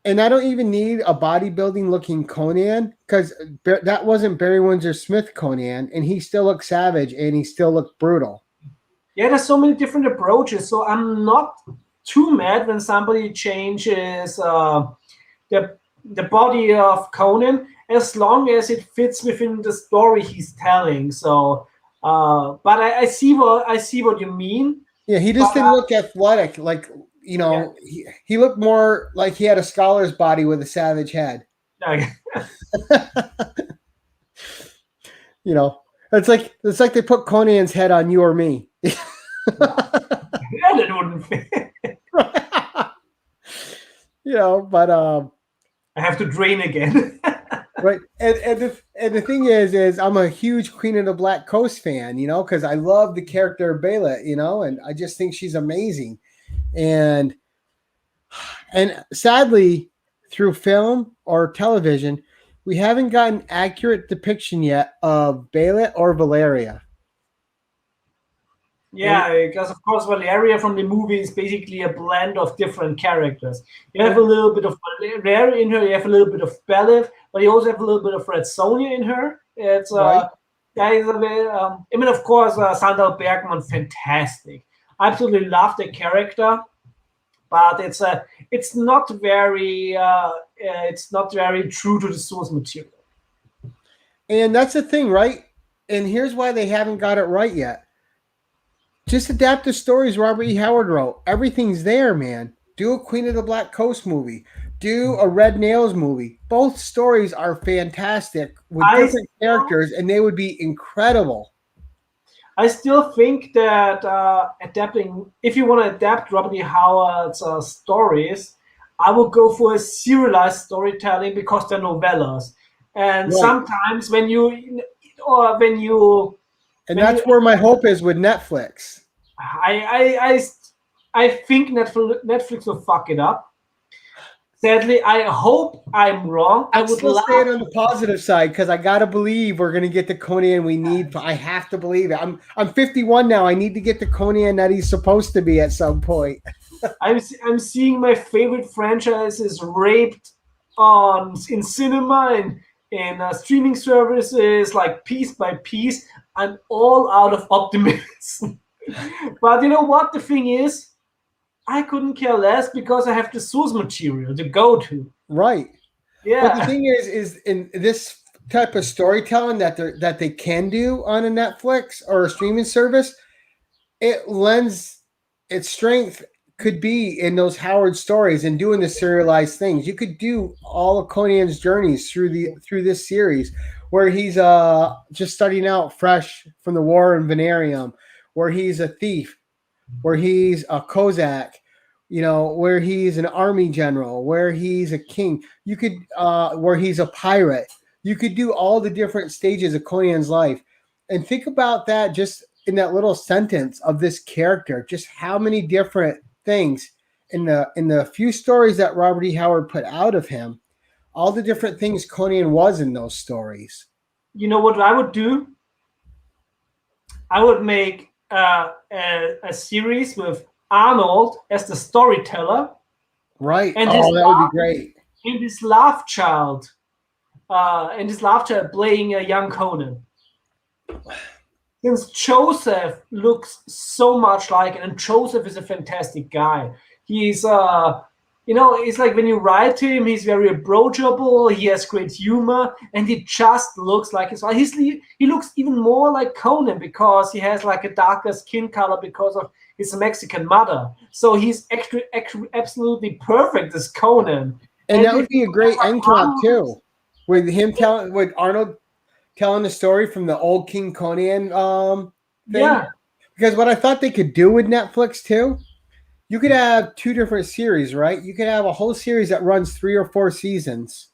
and I don't even need a bodybuilding looking Conan, because that wasn't Barry Windsor Smith Conan, and he still looked savage and he still looked brutal. Yeah, there's so many different approaches. So I'm not too mad when somebody changes the body of Conan, as long as it fits within the story he's telling. So, but I see what you mean. Yeah, he just didn't look athletic. Like, he looked more like he had a scholar's body with a savage head. It's like they put Conan's head on you or me. That wouldn't fit. But I have to drain again. Right, and the thing is I'm a huge Queen of the Black Coast fan, because I love the character of Bela, and I just think she's amazing, and sadly, through film or television, we haven't gotten accurate depiction yet of Bela or Valeria. Yeah, because of course Valeria from the movie is basically a blend of different characters. You have a little bit of Valeria in her, you have a little bit of Bellev, but you also have a little bit of Red Sonja in her. It's right. Of course, Sandra Bergman, fantastic. I absolutely love the character, but it's not very true to the source material. And that's the thing, right? And here's why they haven't got it right yet. Just adapt the stories Robert E. Howard wrote. Everything's there, man. Do a Queen of the Black Coast movie. Do a Red Nails movie. Both stories are fantastic with different characters, and they would be incredible. I still think that if you want to adapt Robert E. Howard's stories, I would go for a serialized storytelling because they're novellas. And sometimes when you and that's where my hope is with Netflix. I think Netflix will fuck it up. Sadly, I hope I'm wrong. I would still stay on the positive side because I gotta believe we're gonna get the Conan we need. I have to believe it. I'm 51 now. I need to get the Conan that he's supposed to be at some point. I'm seeing my favorite franchises raped in cinema and in streaming services, like piece by piece. I'm all out of optimism. But you know what? The thing is, I couldn't care less because I have the source material to go to. Right. Yeah. But the thing is in this type of storytelling that they can do on a Netflix or a streaming service, it lends its strength could be in those Howard stories and doing the serialized things. You could do all of Conan's journeys through this series, where he's just starting out fresh from the war in Venarium, where he's a thief, where he's a Kozak, where he's an army general, where he's a king. You could where he's a pirate. You could do all the different stages of Conan's life, and think about that just in that little sentence of this character. Just how many different things in the few stories that Robert E. Howard put out of him, all the different things Conan was in those stories. You know what I would do? I would make a series with Arnold as the storyteller. Right. And that would be great. And his love child. Playing a young Conan. Since Joseph looks so much like it, and Joseph is a fantastic guy. He's it's like when you write to him, he's very approachable, he has great humor, and he just looks like his father. He looks even more like Conan because he has like a darker skin color because of his Mexican mother. So he's actually absolutely perfect as Conan. And that would be a great end cap too. With Arnold telling the story from the old King Conan thing. Yeah. Because what I thought they could do with Netflix too, you could have 2 different series, right? You could have a whole series that runs 3 or 4 seasons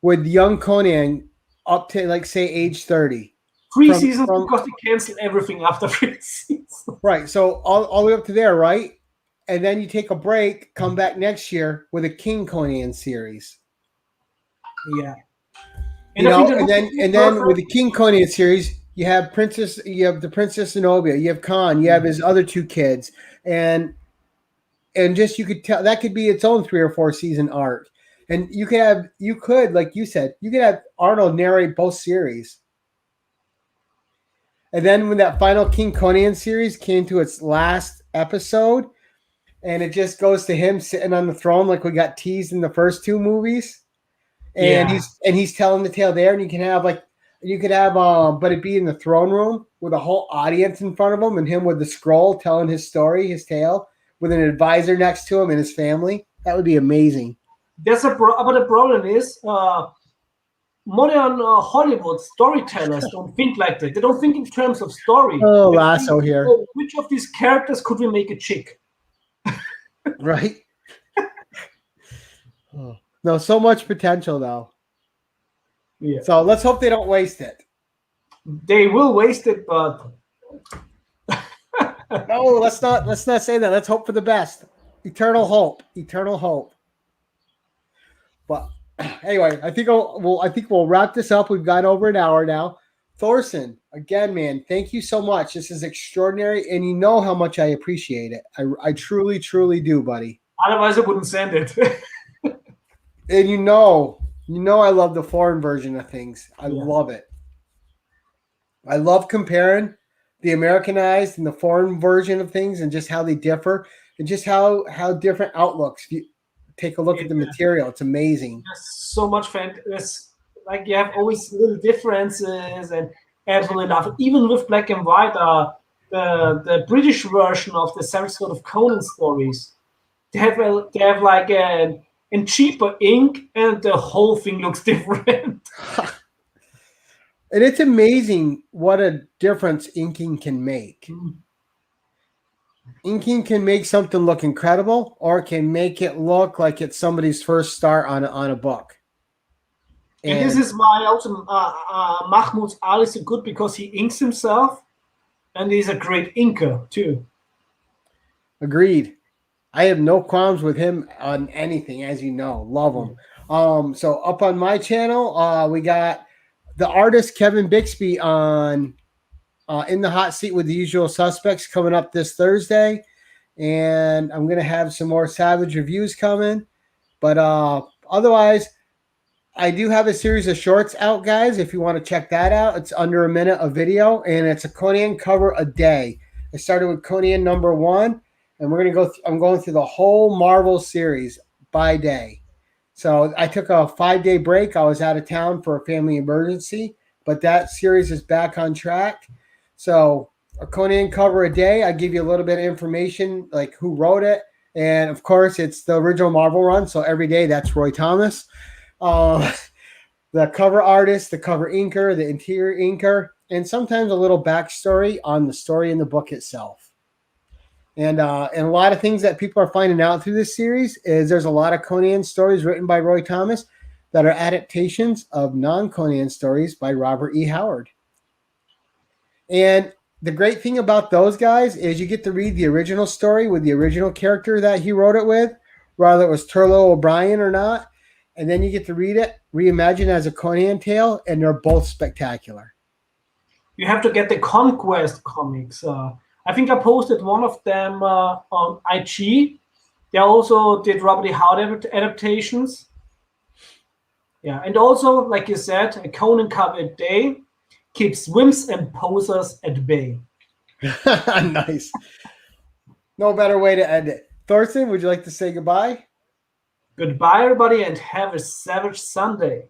with young Conan up to, like, say, age 30. 3 seasons because they cancel everything after 3 seasons. Right. So all the way up to there, right? And then you take a break, come back next year with a King Conan series. Yeah. And then with the King Conan series, you have the Princess Zenobia, you have Khan, you have his other 2 kids, and just you could tell that could be its own 3 or 4 season arc. And you could, like you said, you could have Arnold narrate both series. And then when that final King Conan series came to its last episode, and it just goes to him sitting on the throne like we got teased in the first 2 movies. And he's telling the tale there, and you could have but it be in the throne room with a whole audience in front of him, and him with the scroll telling his story, his tale, with an advisor next to him and his family. That would be amazing. But the problem is modern Hollywood storytellers don't think like that. They don't think in terms of story. Oh, Lasso here. Which of these characters could we make a chick? Right. Oh. No, so much potential though. Yeah. So let's hope they don't waste it. They will waste it, but no, let's not say that. Let's hope for the best. Eternal hope. Eternal hope. But anyway, I think we'll wrap this up. We've got over an hour now. Thorsten, again, man, thank you so much. This is extraordinary, and you know how much I appreciate it. I truly, truly do, buddy. Otherwise, I wouldn't send it. And you know I love the foreign version of things. I love it. I love comparing the Americanized and the foreign version of things and just how they differ and just how different outlooks. If you take a look at the material, it's amazing. There's so much fun. Like you have always little differences, and absolutely love it. Even with black and white, the British version of the Savage AOK Conan stories, they have like in cheaper ink, and the whole thing looks different. And it's amazing what a difference inking can make. Inking can make something look incredible, or can make it look like it's somebody's first start on a book. And this is why also Mahmoud Ali is so good, because he inks himself, and he's a great inker too. Agreed. I have no qualms with him on anything, as you know. Love him. So up on my channel, we got the artist Kevin Bixby on In the Hot Seat with the Usual Suspects coming up this Thursday. And I'm going to have some more Savage reviews coming. But otherwise, I do have a series of shorts out, guys. If you want to check that out, it's under a minute of video, and it's a Conan cover a day. I started with Conan #1. And we're going to I'm going through the whole Marvel series by day. So I took a 5-day break. I was out of town for a family emergency, but that series is back on track. So a Conan cover a day. I give you a little bit of information, like who wrote it. And of course, it's the original Marvel run. So every day, that's Roy Thomas. The cover artist, the cover inker, the interior inker, and sometimes a little backstory on the story in the book itself. And a lot of things that people are finding out through this series is there's a lot of Conan stories written by Roy Thomas that are adaptations of non-Conan stories by Robert E. Howard. And the great thing about those guys is you get to read the original story with the original character that he wrote it with, whether it was Turlo O'Brien or not. And then you get to read it, reimagine as a Conan tale, and they're both spectacular. You have to get the Conquest comics. I think I posted one of them on IG. They also did Robert E. Howard adaptations. Yeah, and also, like you said, a Conan cover a day keeps wimps and posers at bay. Nice. No better way to end it. Thorsten, would you like to say goodbye? Goodbye, everybody, and have a Savage Sunday.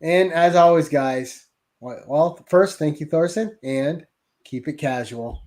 And as always, guys, well, first, thank you, Thorsten, and keep it casual.